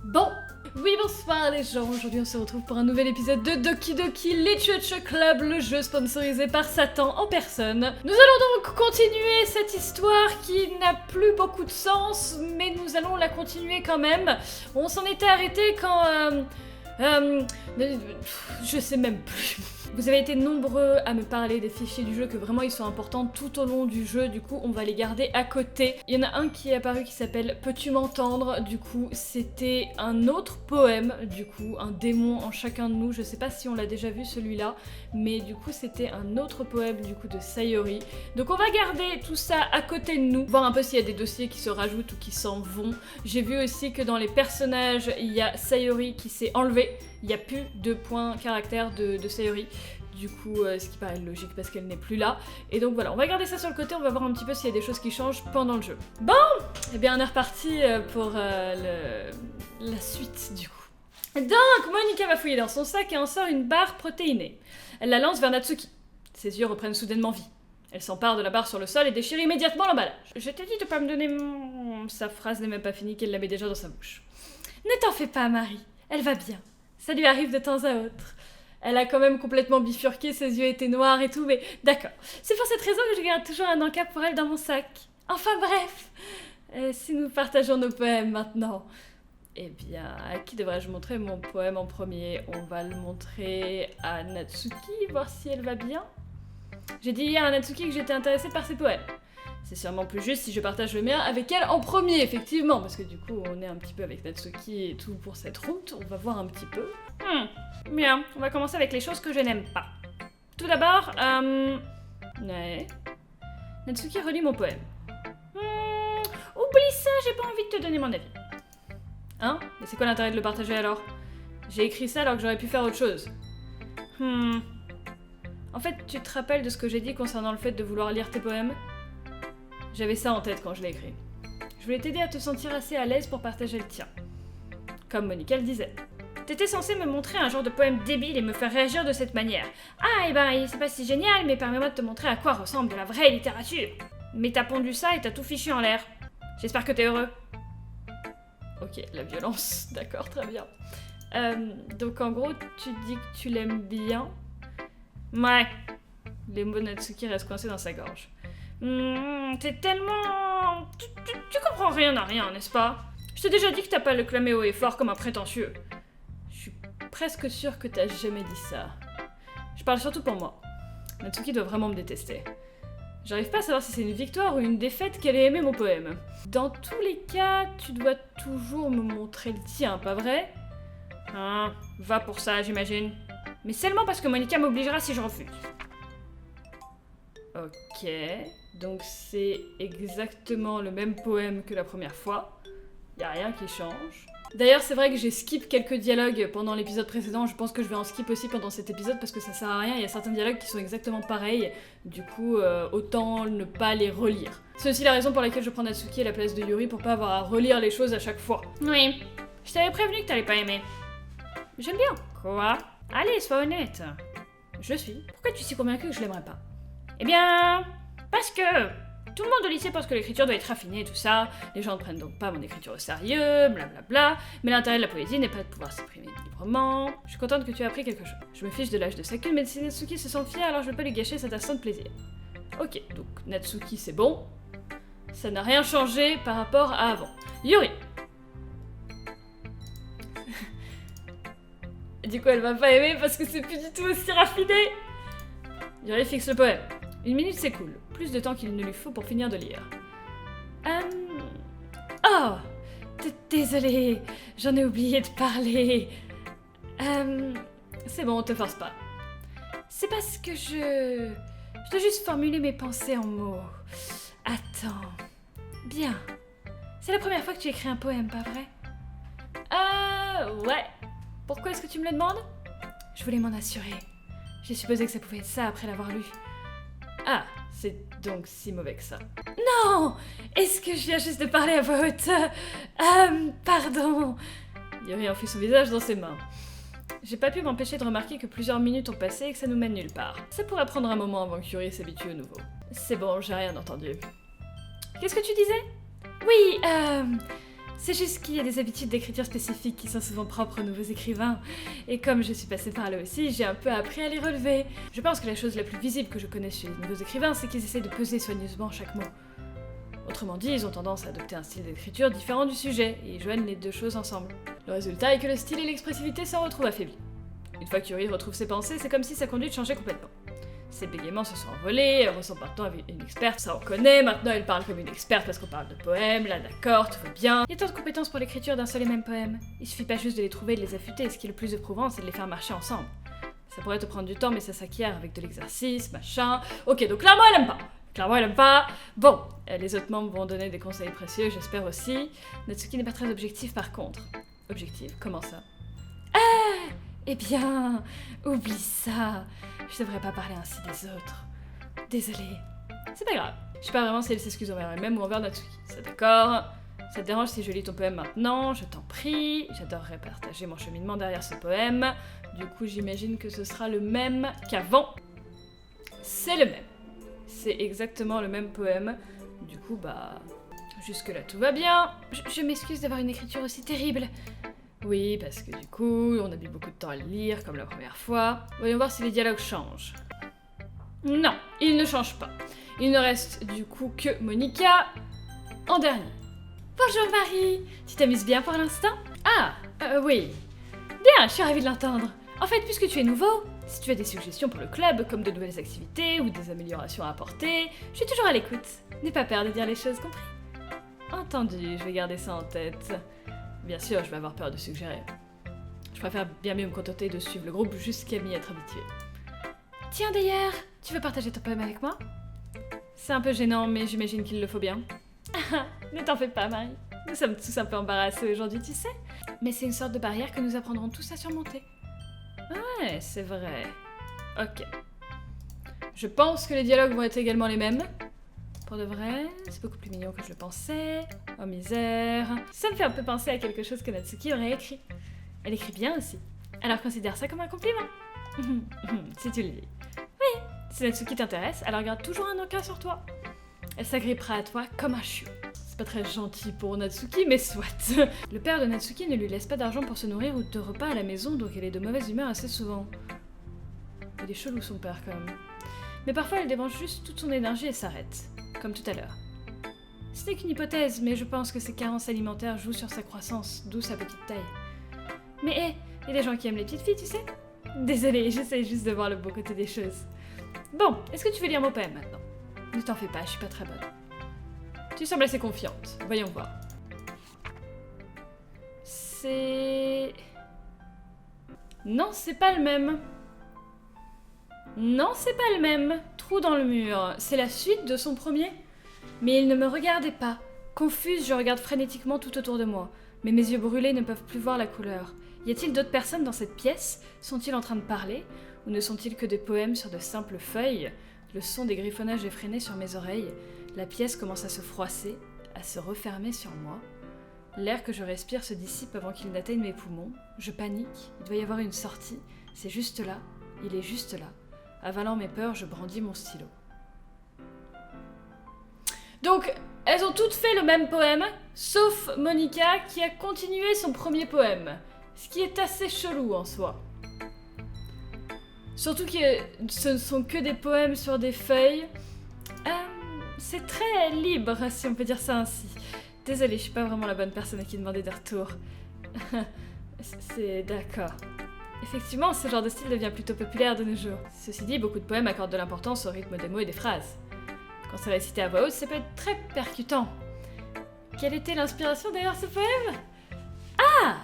Bon, oui bonsoir les gens, aujourd'hui on se retrouve pour un nouvel épisode de Doki Doki Literature Club, le jeu sponsorisé par Satan en personne. Nous allons donc continuer cette histoire qui n'a plus beaucoup de sens, mais nous allons la continuer quand même. On s'en était arrêté quand... je sais même plus. Vous avez été nombreux à me parler des fichiers du jeu, que vraiment ils sont importants tout au long du jeu, du coup on va les garder à côté. Il y en a un qui est apparu qui s'appelle Peux-tu m'entendre? Du coup c'était un autre poème, du coup un démon en chacun de nous, je sais pas si on l'a déjà vu celui-là, mais du coup c'était un autre poème du coup de Sayori. Donc on va garder tout ça à côté de nous, voir un peu s'il y a des dossiers qui se rajoutent ou qui s'en vont. J'ai vu aussi que dans les personnages, il y a Sayori qui s'est enlevée. Il n'y a plus de points caractère de Sayori, du coup ce qui paraît logique parce qu'elle n'est plus là. Et donc voilà, on va garder ça sur le côté, on va voir un petit peu s'il y a des choses qui changent pendant le jeu. Bon, eh bien on est reparti pour la suite du coup. Donc Monika va fouiller dans son sac et en sort une barre protéinée. Elle la lance vers Natsuki. Ses yeux reprennent soudainement vie. Elle s'empare de la barre sur le sol et déchire immédiatement l'emballage. Je t'ai dit de pas me donner mon... Sa phrase n'est même pas finie qu'elle l'avait déjà dans sa bouche. Ne t'en fais pas Marie, elle va bien. Ça lui arrive de temps à autre. Elle a quand même complètement bifurqué, ses yeux étaient noirs et tout, mais d'accord. C'est pour cette raison que je garde toujours un encas pour elle dans mon sac. Enfin bref, si nous partageons nos poèmes maintenant. Eh bien, à qui devrais-je montrer mon poème en premier? On va le montrer à Natsuki, voir si elle va bien. J'ai dit hier à Natsuki que j'étais intéressée par ses poèmes. C'est sûrement plus juste si je partage le mien avec elle en premier, effectivement, parce que du coup, on est un petit peu avec Natsuki et tout pour cette route, on va voir un petit peu. Bien, on va commencer avec les choses que je n'aime pas. Tout d'abord, ouais. Natsuki relit mon poème. Oublie ça, j'ai pas envie de te donner mon avis. Hein? Mais c'est quoi l'intérêt de le partager alors? J'ai écrit ça alors que j'aurais pu faire autre chose. En fait, tu te rappelles de ce que j'ai dit concernant le fait de vouloir lire tes poèmes? J'avais ça en tête quand je l'ai écrit. Je voulais t'aider à te sentir assez à l'aise pour partager le tien. Comme Monika le disait. T'étais censé me montrer un genre de poème débile et me faire réagir de cette manière. Ah, et ben, c'est pas si génial, mais permets-moi de te montrer à quoi ressemble de la vraie littérature. Mais t'as pondu ça et t'as tout fichu en l'air. J'espère que t'es heureux. Ok, la violence, d'accord, très bien. Donc en gros, tu dis que tu l'aimes bien? Ouais. Les mots de Natsuki restent coincés dans sa gorge. T'es tellement... Tu comprends rien à rien, n'est-ce pas? Je t'ai déjà dit que t'as pas le clamé haut et fort comme un prétentieux. Je suis presque sûre que t'as jamais dit ça. Je parle surtout pour moi. Natsuki doit vraiment me détester. J'arrive pas à savoir si c'est une victoire ou une défaite qu'elle ait aimé mon poème. Dans tous les cas, tu dois toujours me montrer le tien, pas vrai? Hein, va pour ça, j'imagine. Mais seulement parce que Monika m'obligera si je refuse. Ok, donc c'est exactement le même poème que la première fois. Y a rien qui change. D'ailleurs, c'est vrai que j'ai skip quelques dialogues pendant l'épisode précédent. Je pense que je vais en skip aussi pendant cet épisode parce que ça sert à rien. Il y a certains dialogues qui sont exactement pareils. Du coup, autant ne pas les relire. C'est aussi la raison pour laquelle je prends Natsuki à la place de Yuri pour pas avoir à relire les choses à chaque fois. Oui, je t'avais prévenu que t'allais pas aimer. J'aime bien. Quoi? Allez, sois honnête. Je suis. Pourquoi tu es si convaincue que je l'aimerais pas? Eh bien, parce que tout le monde au lycée pense que l'écriture doit être raffinée et tout ça, les gens ne prennent donc pas mon écriture au sérieux, blablabla, mais l'intérêt de la poésie n'est pas de pouvoir s'exprimer librement. Je suis contente que tu aies appris quelque chose. Je me fiche de l'âge de Sakune, mais si Natsuki se sent fière, alors je ne peux pas lui gâcher cet instant de plaisir. Ok, donc Natsuki c'est bon, ça n'a rien changé par rapport à avant. Yuri. Du coup elle va pas aimer parce que c'est plus du tout aussi raffiné. Yuri fixe le poème. 1 minute s'écoule, plus de temps qu'il ne lui faut pour finir de lire. Oh, désolée, j'en ai oublié de parler. C'est bon, te force pas. C'est parce que je dois juste formuler mes pensées en mots. Attends. Bien. C'est la première fois que tu écris un poème, pas vrai? Ouais. Pourquoi est-ce que tu me le demandes? Je voulais m'en assurer. J'ai supposé que ça pouvait être ça après l'avoir lu. Ah, c'est donc si mauvais que ça. Non! Est-ce que je viens juste de parler à voix haute? Pardon. Yuri enfuit son visage dans ses mains. J'ai pas pu m'empêcher de remarquer que plusieurs minutes ont passé et que ça nous mène nulle part. Ça pourrait prendre un moment avant que Yuri s'habitue au nouveau. C'est bon, j'ai rien entendu. Qu'est-ce que tu disais? Oui, c'est juste qu'il y a des habitudes d'écriture spécifiques qui sont souvent propres aux nouveaux écrivains. Et comme je suis passée par là aussi, j'ai un peu appris à les relever. Je pense que la chose la plus visible que je connais chez les nouveaux écrivains, c'est qu'ils essaient de peser soigneusement chaque mot. Autrement dit, ils ont tendance à adopter un style d'écriture différent du sujet, et ils joignent les deux choses ensemble. Le résultat est que le style et l'expressivité s'en retrouvent affaiblis. Une fois qu'Yuri retrouve ses pensées, c'est comme si sa conduite changeait complètement. Ses bégaiements se sont envolés, elle ressemble maintenant à une experte, ça on connaît, maintenant elle parle comme une experte parce qu'on parle de poèmes, là d'accord, tout va bien. Il y a tant de compétences pour l'écriture d'un seul et même poème. Il suffit pas juste de les trouver et de les affûter, ce qui est le plus éprouvant, c'est de les faire marcher ensemble. Ça pourrait te prendre du temps, mais ça s'acquiert avec de l'exercice, machin... Ok, donc clairement elle aime pas. Clairement elle aime pas. Bon, les autres membres vont donner des conseils précieux, j'espère aussi. Natsuki n'est pas très objective par contre. Objective, comment ça? Ah, eh bien, oublie ça. Je devrais pas parler ainsi des autres. Désolée. C'est pas grave. Je sais pas vraiment si elle s'excuse envers elle-même ou envers Natsuki. C'est d'accord. Ça te dérange si je lis ton poème maintenant? Je t'en prie. J'adorerais partager mon cheminement derrière ce poème. Du coup, j'imagine que ce sera le même qu'avant. C'est le même. C'est exactement le même poème. Du coup, bah... jusque-là, tout va bien. Je m'excuse d'avoir une écriture aussi terrible. Oui, parce que du coup, on a mis beaucoup de temps à le lire, comme la première fois. Voyons voir si les dialogues changent. Non, ils ne changent pas. Il ne reste du coup que Monica en dernier. Bonjour Marie, tu t'amuses bien pour l'instant? Ah, oui. Bien, je suis ravie de l'entendre. En fait, puisque tu es nouveau, si tu as des suggestions pour le club, comme de nouvelles activités ou des améliorations à apporter, je suis toujours à l'écoute. N'aie pas peur de dire les choses, compris? Entendu, je vais garder ça en tête. Bien sûr, je vais avoir peur de suggérer. Je préfère bien mieux me contenter de suivre le groupe jusqu'à m'y être habituée. Tiens d'ailleurs, tu veux partager ton poème avec moi? C'est un peu gênant, mais j'imagine qu'il le faut bien. Ne t'en fais pas, Marie. Nous sommes tous un peu embarrassés aujourd'hui, tu sais. Mais c'est une sorte de barrière que nous apprendrons tous à surmonter. Ouais, c'est vrai. Ok. Je pense que les dialogues vont être également les mêmes. Pour de vrai, c'est beaucoup plus mignon que je le pensais. Oh misère. Ça me fait un peu penser à quelque chose que Natsuki aurait écrit. Elle écrit bien aussi. Alors considère ça comme un compliment. Si tu le dis. Oui, si Natsuki t'intéresse, elle regarde toujours un encas sur toi. Elle s'agrippera à toi comme un chiot. C'est pas très gentil pour Natsuki, mais soit. Le père de Natsuki ne lui laisse pas d'argent pour se nourrir ou de repas à la maison, donc elle est de mauvaise humeur assez souvent. Il est chelou son père quand même. Mais parfois elle débranche juste toute son énergie et s'arrête. Comme tout à l'heure. Ce n'est qu'une hypothèse, mais je pense que ses carences alimentaires jouent sur sa croissance, d'où sa petite taille. Mais hé, il y a des gens qui aiment les petites filles, tu sais? Désolée, j'essaie juste de voir le beau côté des choses. Bon, est-ce que tu veux lire mon poème maintenant? Ne t'en fais pas, je suis pas très bonne. Tu sembles assez confiante, voyons voir. C'est... Non, c'est pas le même. Non, c'est pas le même. Trou dans le mur. C'est la suite de son premier. Mais il ne me regardait pas. Confuse, je regarde frénétiquement tout autour de moi. Mais mes yeux brûlés ne peuvent plus voir la couleur. Y a-t-il d'autres personnes dans cette pièce? Sont-ils en train de parler? Ou ne sont-ils que des poèmes sur de simples feuilles? Le son des griffonnages effrénés sur mes oreilles. La pièce commence à se froisser, à se refermer sur moi. L'air que je respire se dissipe avant qu'il n'atteigne mes poumons. Je panique. Il doit y avoir une sortie. C'est juste là. Il est juste là. Avalant mes peurs, je brandis mon stylo. Donc, elles ont toutes fait le même poème, sauf Monica qui a continué son premier poème. Ce qui est assez chelou en soi. Surtout que ce ne sont que des poèmes sur des feuilles. C'est très libre, si on peut dire ça ainsi. Désolée, je suis pas vraiment la bonne personne à qui demander des retours. C'est d'accord. Effectivement, ce genre de style devient plutôt populaire de nos jours. Ceci dit, beaucoup de poèmes accordent de l'importance au rythme des mots et des phrases. Quand c'est récité à voix haute, ça peut être très percutant. Quelle était l'inspiration derrière ce poème? Ah!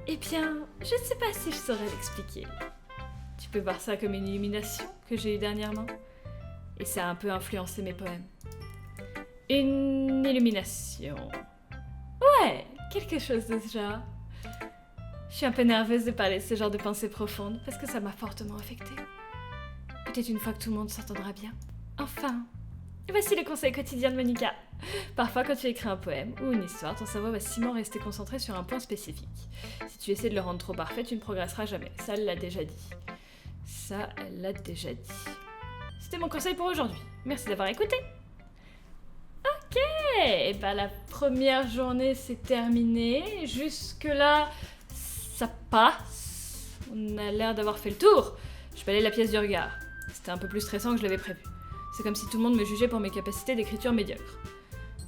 Eh bien, je ne sais pas si je saurais l'expliquer. Tu peux voir ça comme une illumination que j'ai eue dernièrement. Et ça a un peu influencé mes poèmes. Une illumination. Ouais, quelque chose de ce genre. Je suis un peu nerveuse de parler de ce genre de pensées profondes parce que ça m'a fortement affectée. Peut-être une fois que tout le monde s'entendra bien. Enfin, voici le conseil quotidien de Monica. Parfois, quand tu écris un poème ou une histoire, ton cerveau va ciment rester concentré sur un point spécifique. Si tu essaies de le rendre trop parfait, tu ne progresseras jamais. Ça, elle l'a déjà dit. Ça, elle l'a déjà dit. C'était mon conseil pour aujourd'hui. Merci d'avoir écouté. Ok, et bah la première journée c'est terminé. Jusque-là, ça passe. On a l'air d'avoir fait le tour. Je balaye la pièce du regard. C'était un peu plus stressant que je l'avais prévu. C'est comme si tout le monde me jugeait pour mes capacités d'écriture médiocres.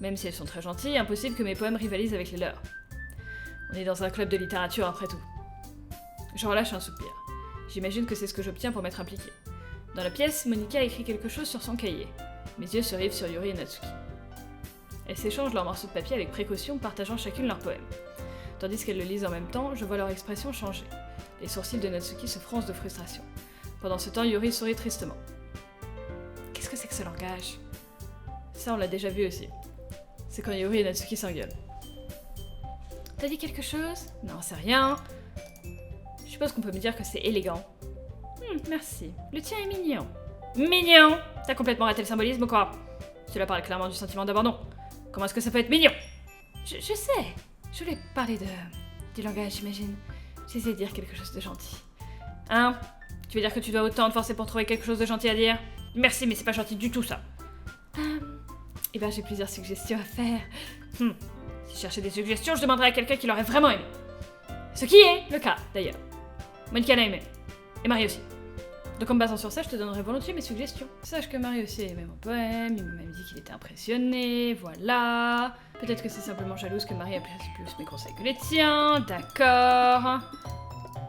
Même si elles sont très gentilles, impossible que mes poèmes rivalisent avec les leurs. On est dans un club de littérature après tout. Je relâche un soupir. J'imagine que c'est ce que j'obtiens pour m'être impliquée. Dans la pièce, Monika écrit quelque chose sur son cahier. Mes yeux se rivent sur Yuri et Natsuki. Elles s'échangent leurs morceaux de papier avec précaution, partageant chacune leur poème. Tandis qu'elles le lisent en même temps, je vois leur expression changer. Les sourcils de Natsuki se froncent de frustration. Pendant ce temps, Yuri sourit tristement. Qu'est-ce que c'est que ce langage? Ça, on l'a déjà vu aussi. C'est quand Yuri et Natsuki s'engueulent. T'as dit quelque chose? Non, c'est rien. Je suppose qu'on peut me dire que c'est élégant. Merci. Le tien est mignon. Mignon! T'as complètement raté le symbolisme ou quoi? Cela parle clairement du sentiment d'abandon. Comment est-ce que ça peut être mignon? Je sais. Je voulais parler du langage, j'imagine. J'essaie de dire quelque chose de gentil. Hein? Tu veux dire que tu dois autant te forcer pour trouver quelque chose de gentil à dire? Merci, mais c'est pas gentil du tout, ça. Eh ben, j'ai plusieurs suggestions à faire. Si je cherchais des suggestions, je demanderais à quelqu'un qui l'aurait vraiment aimé. Ce qui est le cas, d'ailleurs. Monika l'a aimé. Et Marie aussi. Donc en me basant sur ça, je te donnerai volontiers mes suggestions. Sache que Marie aussi a aimé mon poème, il m'a même dit qu'il était impressionné, voilà. Peut-être que c'est simplement jalouse que Marie apprécie plus mes conseils que les tiens, d'accord.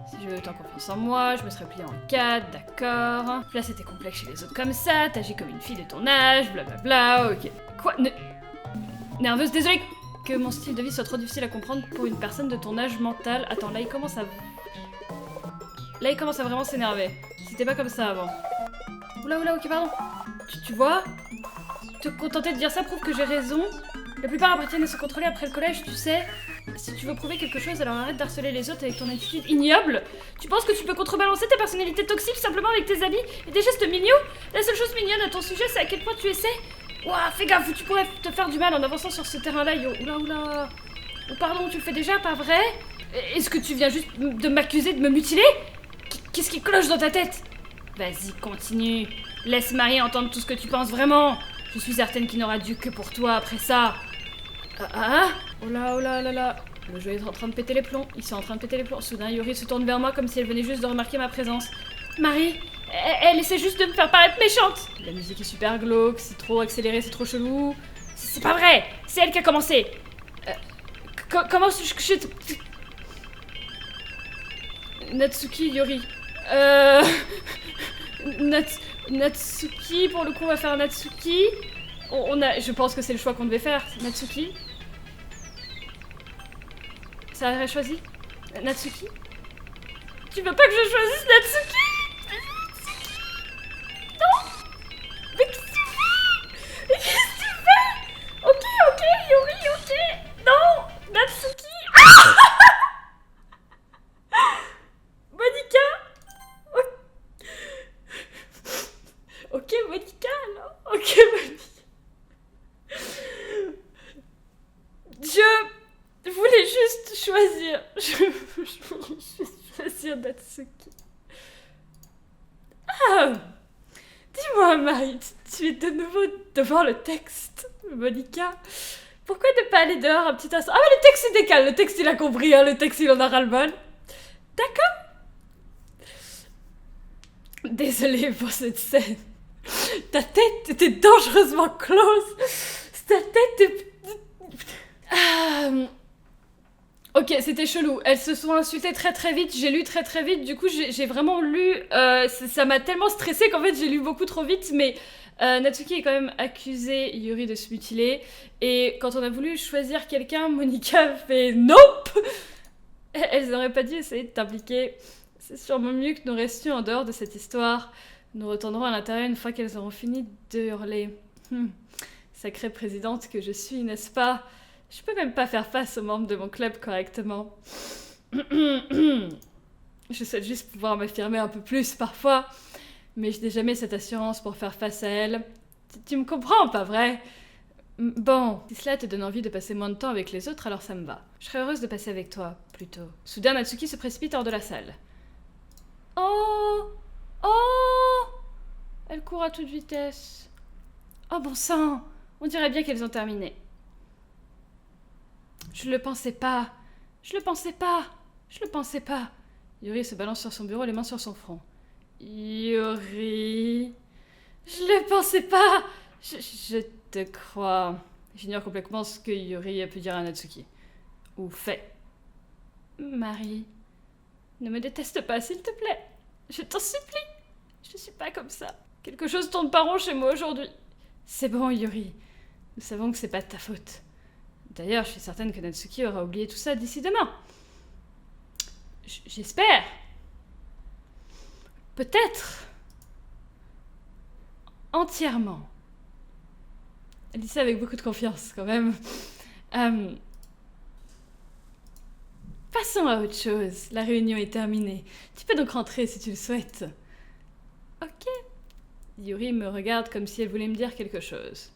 Si j'avais autant confiance en moi, je me serais pliée en 4, d'accord. Placer tes complexes chez les autres comme ça, t'agis comme une fille de ton âge, blablabla, ok. Quoi? Nerveuse, désolée que mon style de vie soit trop difficile à comprendre pour une personne de ton âge mental. Attends, là il commence à vraiment s'énerver. C'était pas comme ça avant. Oula, ok, pardon. Tu vois? Te contenter de dire ça prouve que j'ai raison. La plupart apprennent à se contrôler après le collège, tu sais. Si tu veux prouver quelque chose, alors arrête d'harceler les autres avec ton attitude ignoble. Tu penses que tu peux contrebalancer ta personnalité toxique simplement avec tes habits et tes gestes mignons? La seule chose mignonne à ton sujet, c'est à quel point tu essaies. Ouah, fais gaffe, tu pourrais te faire du mal en avançant sur ce terrain-là, yo. Oula. Oh, pardon, tu le fais déjà, pas vrai? Est-ce que tu viens juste de m'accuser de me mutiler? Qu'est-ce qui cloche dans ta tête? Vas-y, continue. Laisse Marie entendre tout ce que tu penses vraiment. Je suis certaine qu'il n'aura dû que pour toi après ça. Oh là. Le jeu est en train de péter les plombs. Ils sont en train de péter les plombs. Soudain, Yuri se tourne vers moi comme si elle venait juste de remarquer ma présence. Marie, elle essaie juste de me faire paraître méchante. La musique est super glauque, c'est trop accéléré, c'est trop chelou. C'est pas vrai. C'est elle qui a commencé. Comment je... Natsuki, Yuri. Natsuki, pour le coup, on va faire Natsuki. Je pense que c'est le choix qu'on devait faire. Natsuki. Ça aurait choisi Natsuki. Tu veux pas que je choisisse Natsuki? Non. Mais qu'est-ce que tu fais? Ok, Yuri, ok. Non, Natsuki. Monika. Ok, Monika, alors. Ok, Monika. Je voulais juste choisir. Je voulais juste choisir Natsuki. Dis-moi, Marie, tu es de nouveau devant le texte, Monika. Pourquoi ne pas aller dehors un petit instant? Ah, mais le texte il décale. Le texte il a compris, hein. Le texte il en a ras-le-bol. D'accord. Désolée pour cette scène. Ta tête était dangereusement close. Ta tête est... Ok, c'était chelou. Elles se sont insultées très vite. J'ai lu très vite. Du coup, j'ai vraiment lu... ça m'a tellement stressée qu'en fait, j'ai lu beaucoup trop vite. Mais Natsuki est quand même accusé Yuri de se mutiler. Et quand on a voulu choisir quelqu'un, Monika fait « Nope !» Elles n'auraient pas dû essayer de t'impliquer. C'est sûrement mieux que nous restions en dehors de cette histoire. Nous retournerons à l'intérieur une fois qu'elles auront fini de hurler. Sacrée présidente que je suis, n'est-ce pas? Je peux même pas faire face aux membres de mon club correctement. Je souhaite juste pouvoir m'affirmer un peu plus parfois, mais je n'ai jamais cette assurance pour faire face à elles. Tu me comprends, pas vrai? Bon, si cela te donne envie de passer moins de temps avec les autres, alors ça me va. Je serais heureuse de passer avec toi, plutôt. Soudain, Natsuki se précipite hors de la salle. Oh! Elle court à toute vitesse. Oh bon sang! On dirait bien qu'elles ont terminé. Je le pensais pas. Je le pensais pas. Je le pensais pas. Yuri se balance sur son bureau, les mains sur son front. Yuri... Je le pensais pas. Je te crois. J'ignore complètement ce que Yuri a pu dire à Natsuki. Ou fait. Marie, ne me déteste pas, s'il te plaît. Je t'en supplie. Je suis pas comme ça. Quelque chose tourne pas rond chez moi aujourd'hui. C'est bon, Yuri. Nous savons que c'est pas de ta faute. D'ailleurs, je suis certaine que Natsuki aura oublié tout ça d'ici demain. J'espère. Peut-être. Entièrement. Elle dit ça avec beaucoup de confiance, quand même. Passons à autre chose. La réunion est terminée. Tu peux donc rentrer si tu le souhaites. Ok. Yuri me regarde comme si elle voulait me dire quelque chose.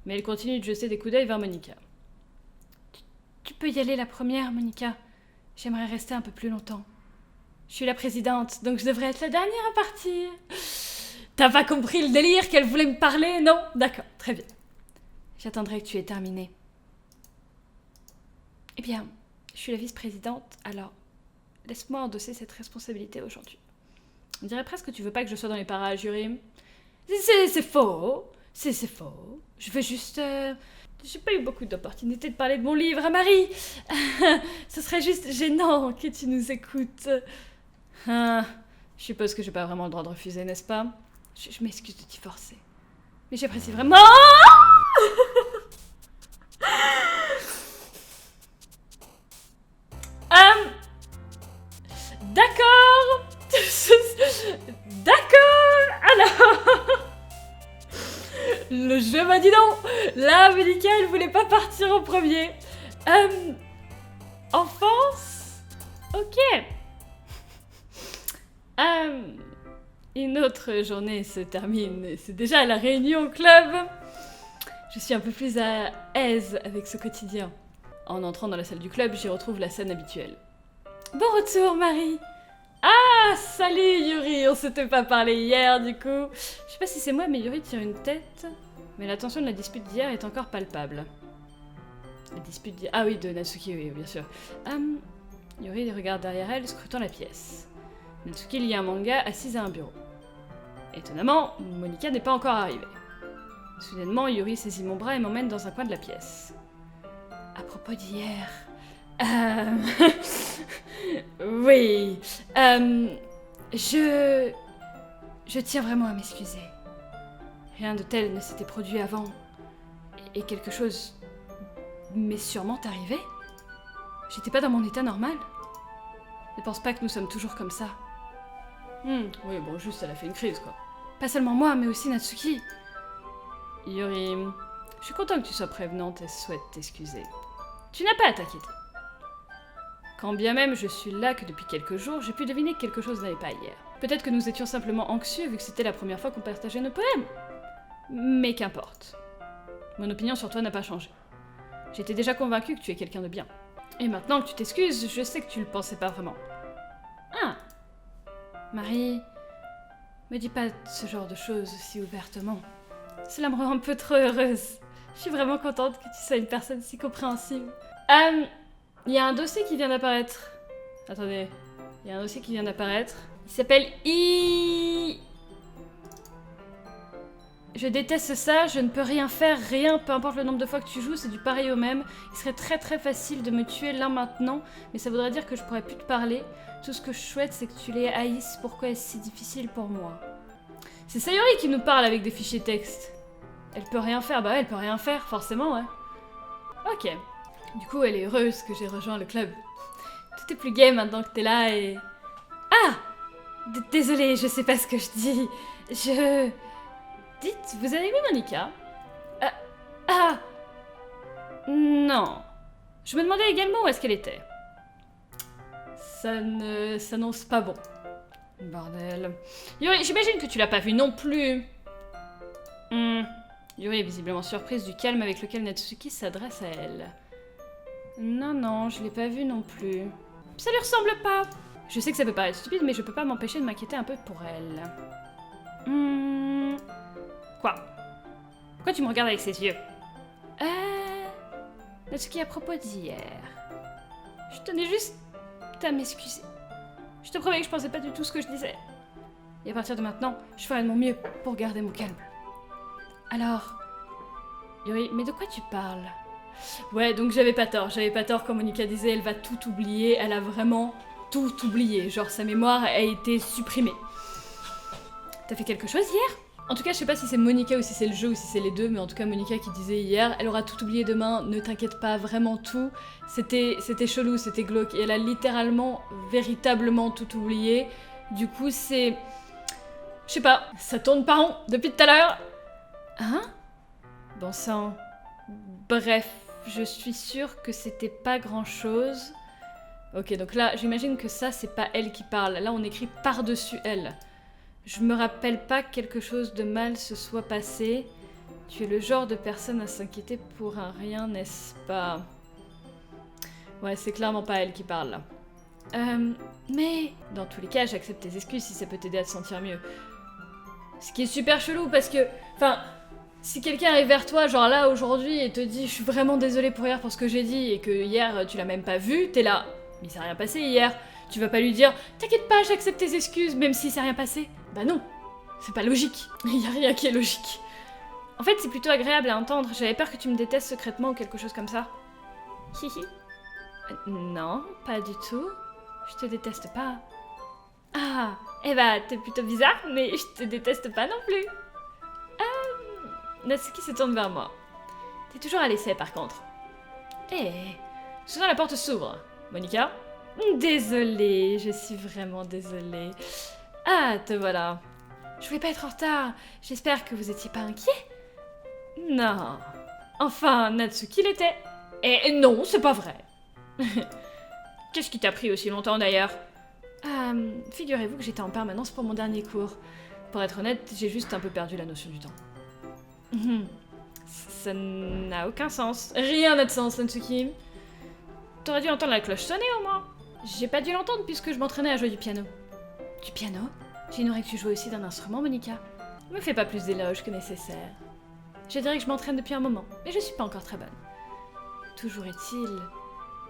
Mais elle continue de jeter des coups d'œil vers Monika. Tu peux y aller la première, Monika. J'aimerais rester un peu plus longtemps. Je suis la présidente, donc je devrais être la dernière à partir. T'as pas compris le délire qu'elle voulait me parler, non? D'accord, très bien. J'attendrai que tu aies terminé. Eh bien, je suis la vice-présidente, alors laisse-moi endosser cette responsabilité aujourd'hui. On dirait presque que tu veux pas que je sois dans les parages, Yuri. C'est faux. C'est faux. Je veux juste... J'ai pas eu beaucoup d'opportunités de parler de mon livre à Marie. Ce serait juste gênant que tu nous écoutes. Je suppose que j'ai pas vraiment le droit de refuser, n'est-ce pas? Je m'excuse de t'y forcer. Mais j'apprécie vraiment... D'accord. D'accord. Alors... Le jeu m'a dit non. Là, Monika, elle voulait pas partir en premier. Enfance? Ok. Une autre journée se termine et c'est déjà la réunion au club. Je suis un peu plus à aise avec ce quotidien. En entrant dans la salle du club, j'y retrouve la scène habituelle. Bon retour, Marie. Ah, salut Yuri, on s'était pas parlé hier du coup. Je sais pas si c'est moi, mais Yuri tire une tête. Mais la tension de la dispute d'hier est encore palpable. La dispute d'hier... Ah oui, de Natsuki, oui, bien sûr. Yuri regarde derrière elle, scrutant la pièce. Natsuki lit un manga assise à un bureau. Étonnamment, Monika n'est pas encore arrivée. Soudainement, Yuri saisit mon bras et m'emmène dans un coin de la pièce. À propos d'hier... oui... Je tiens vraiment à m'excuser. Rien de tel ne s'était produit avant. Et quelque chose m'est sûrement arrivé. J'étais pas dans mon état normal. Ne pense pas que nous sommes toujours comme ça. Oui, bon, juste elle a fait une crise, quoi. Pas seulement moi, mais aussi Natsuki. Yuri, je suis content que tu sois prévenante et souhaite t'excuser. Tu n'as pas à t'inquiéter. Quand bien même je suis là que depuis quelques jours, j'ai pu deviner que quelque chose n'allait pas hier. Peut-être que nous étions simplement anxieux vu que c'était la première fois qu'on partageait nos poèmes. Mais qu'importe. Mon opinion sur toi n'a pas changé. J'étais déjà convaincue que tu es quelqu'un de bien. Et maintenant que tu t'excuses, je sais que tu le pensais pas vraiment. Ah. Marie, me dis pas ce genre de choses si ouvertement. Cela me rend un peu trop heureuse. Je suis vraiment contente que tu sois une personne si compréhensive. Il y a un dossier qui vient d'apparaître. Attendez. Il y a un dossier qui vient d'apparaître. Il s'appelle Je déteste ça, je ne peux rien faire, rien, peu importe le nombre de fois que tu joues, c'est du pareil au même. Il serait très très facile de me tuer là maintenant, mais ça voudrait dire que je pourrais plus te parler. Tout ce que je souhaite, c'est que tu les haïsses. Pourquoi est-ce si difficile pour moi? C'est Sayori qui nous parle avec des fichiers texte. Elle peut rien faire, bah ouais, elle peut rien faire, forcément, ouais. Ok. Du coup, elle est heureuse que j'ai rejoint le club. Tout est plus gai maintenant que t'es là et... Ah! Désolée, je sais pas ce que je dis. Dites, vous avez vu Monika? Non. Je me demandais également où est-ce qu'elle était. Ça ne s'annonce pas bon. Bordel. Yuri, j'imagine que tu l'as pas vue non plus. Yuri est visiblement surprise du calme avec lequel Natsuki s'adresse à elle. Non, je l'ai pas vue non plus. Ça lui ressemble pas. Je sais que ça peut paraître stupide, mais je peux pas m'empêcher de m'inquiéter un peu pour elle. Quoi? Pourquoi tu me regardes avec ces yeux? Natsuki, à propos d'hier, je tenais juste à m'excuser. Je te promets que je pensais pas du tout ce que je disais. Et à partir de maintenant, je ferai de mon mieux pour garder mon calme. Alors... Yuri, mais de quoi tu parles? Ouais, donc j'avais pas tort quand Monika disait elle va tout oublier, elle a vraiment tout oublié, genre sa mémoire a été supprimée. T'as fait quelque chose hier? En tout cas, je sais pas si c'est Monika ou si c'est le jeu ou si c'est les deux, mais en tout cas Monika qui disait hier, elle aura tout oublié demain, ne t'inquiète pas, vraiment tout. C'était chelou, c'était glauque, et elle a littéralement, véritablement tout oublié. Du coup, c'est... Je sais pas, ça tourne pas rond depuis tout à l'heure. Hein? Bon sang. Bref, je suis sûre que c'était pas grand chose. Ok, donc là, j'imagine que ça, c'est pas elle qui parle. Là, on écrit par-dessus elle. Je me rappelle pas que quelque chose de mal se soit passé. Tu es le genre de personne à s'inquiéter pour un rien, n'est-ce pas? Ouais, c'est clairement pas elle qui parle, là. Mais... Dans tous les cas, j'accepte tes excuses si ça peut t'aider à te sentir mieux. Ce qui est super chelou, parce que... Enfin... Si quelqu'un arrive vers toi, genre là, aujourd'hui, et te dit « Je suis vraiment désolée pour hier pour ce que j'ai dit » et que hier, tu l'as même pas vu, t'es là « Mais il s'est rien passé hier !» Tu vas pas lui dire « T'inquiète pas, j'accepte tes excuses, même s'il s'est rien passé !» Bah non, c'est pas logique. Il y a rien qui est logique. En fait, c'est plutôt agréable à entendre. J'avais peur que tu me détestes secrètement ou quelque chose comme ça. Hihi. Non, pas du tout. Je te déteste pas. Ah, eh bah, t'es plutôt bizarre, mais je te déteste pas non plus. Natsuki se tourne vers moi. T'es toujours à l'essai par contre. Eh, soudain la porte s'ouvre. Monika? Désolée, je suis vraiment désolée. Ah, te voilà. Je voulais pas être en retard. J'espère que vous étiez pas inquiet? Non. Enfin, Natsuki l'était. Et non, c'est pas vrai. Qu'est-ce qui t'a pris aussi longtemps d'ailleurs? Figurez-vous que j'étais en permanence pour mon dernier cours. Pour être honnête, j'ai juste un peu perdu la notion du temps. Ça n'a aucun sens. Rien n'a de sens, Natsuki. T'aurais dû entendre la cloche sonner au moins. J'ai pas dû l'entendre puisque je m'entraînais à jouer du piano. Du piano? J'ignorais que tu jouais aussi d'un instrument, Monika. Me fais pas plus d'éloges que nécessaire. Je dirais que je m'entraîne depuis un moment, mais je suis pas encore très bonne. Toujours est-il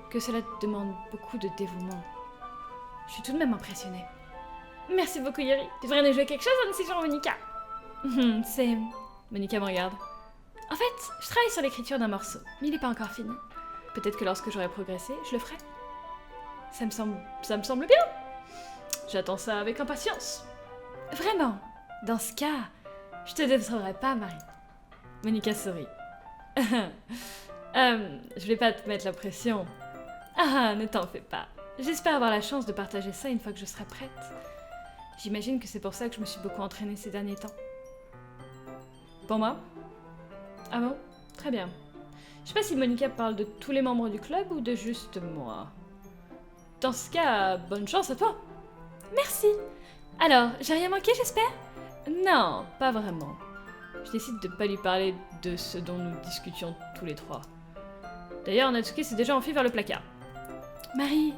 que cela demande beaucoup de dévouement. Je suis tout de même impressionnée. Merci beaucoup, Yuri. Tu devrais nous jouer quelque chose un de ces jours, Monika. C'est... Monika me regarde. En fait, je travaille sur l'écriture d'un morceau, mais il n'est pas encore fini. Peut-être que lorsque j'aurai progressé, je le ferai. Ça me semble bien. J'attends ça avec impatience. Vraiment. Dans ce cas, je te décevrai pas, Marie. Monika sourit. Je voulais pas te mettre la pression. Ah, ne t'en fais pas. J'espère avoir la chance de partager ça une fois que je serai prête. J'imagine que c'est pour ça que je me suis beaucoup entraînée ces derniers temps. Pour moi? Ah bon? Très bien. Je sais pas si Monika parle de tous les membres du club ou de juste moi. Dans ce cas, bonne chance à toi! Merci! Alors, j'ai rien manqué, j'espère? Non, pas vraiment. Je décide de pas lui parler de ce dont nous discutions tous les trois. D'ailleurs, Natsuki s'est déjà enfui vers le placard. Marie,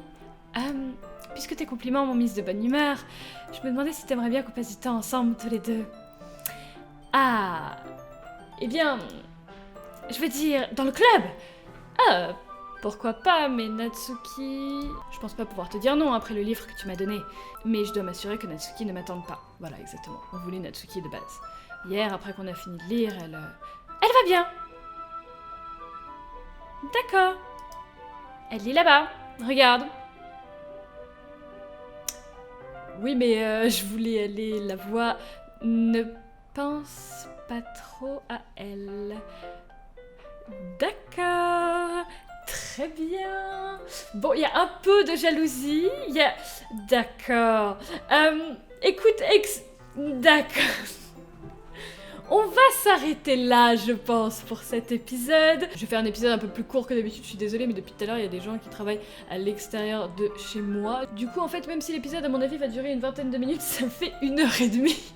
puisque tes compliments m'ont mise de bonne humeur, je me demandais si t'aimerais bien qu'on passe du temps ensemble tous les deux. Ah, eh bien, je veux dire, dans le club. Ah, pourquoi pas, mais Natsuki... Je pense pas pouvoir te dire non après le livre que tu m'as donné, mais je dois m'assurer que Natsuki ne m'attende pas. Voilà, exactement, on voulait Natsuki de base. Hier, après qu'on a fini de lire, elle va bien. D'accord. Elle lit là-bas, regarde. Oui, mais je voulais aller la voir. Ne pense pas trop à elle. D'accord. Très bien. Bon, il y a un peu de jalousie. Il y a... D'accord. Écoute, D'accord. On va s'arrêter là, je pense, pour cet épisode. Je vais faire un épisode un peu plus court que d'habitude, je suis désolée, mais depuis tout à l'heure, il y a des gens qui travaillent à l'extérieur de chez moi. Du coup, en fait, même si l'épisode, à mon avis, va durer une vingtaine de minutes, ça fait 1h30.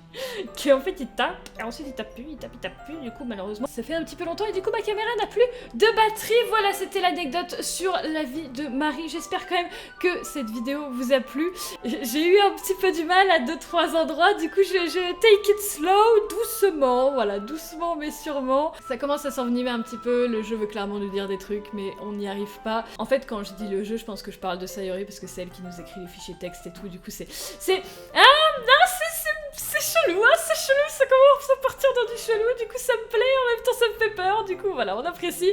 Qui en fait il tape, et ensuite il tape plus, du coup malheureusement ça fait un petit peu longtemps et du coup ma caméra n'a plus de batterie. Voilà, c'était l'anecdote sur la vie de Marie. J'espère quand même que cette vidéo vous a plu. J'ai eu un petit peu du mal à 2-3 endroits, du coup je take it slow, doucement, voilà, doucement mais sûrement. Ça commence à s'envenimer un petit peu, le jeu veut clairement nous dire des trucs mais on n'y arrive pas. En fait quand je dis le jeu, je pense que je parle de Sayori parce que c'est elle qui nous écrit les fichiers texte et tout, du coup c'est chelou, hein, c'est chelou, ça commence à partir dans du chelou, du coup ça me plaît, en même temps ça me fait peur, du coup voilà, on apprécie.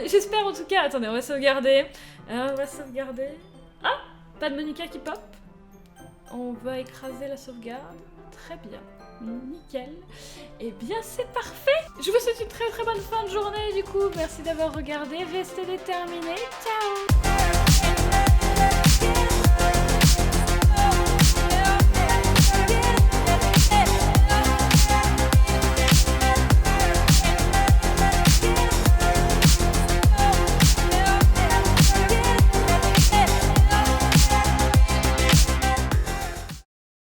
J'espère en tout cas, attendez, on va sauvegarder. Ah, pas de Monica qui pop. On va écraser la sauvegarde, très bien, nickel. Et bien c'est parfait. Je vous souhaite une très très bonne fin de journée du coup, merci d'avoir regardé, restez déterminés, ciao.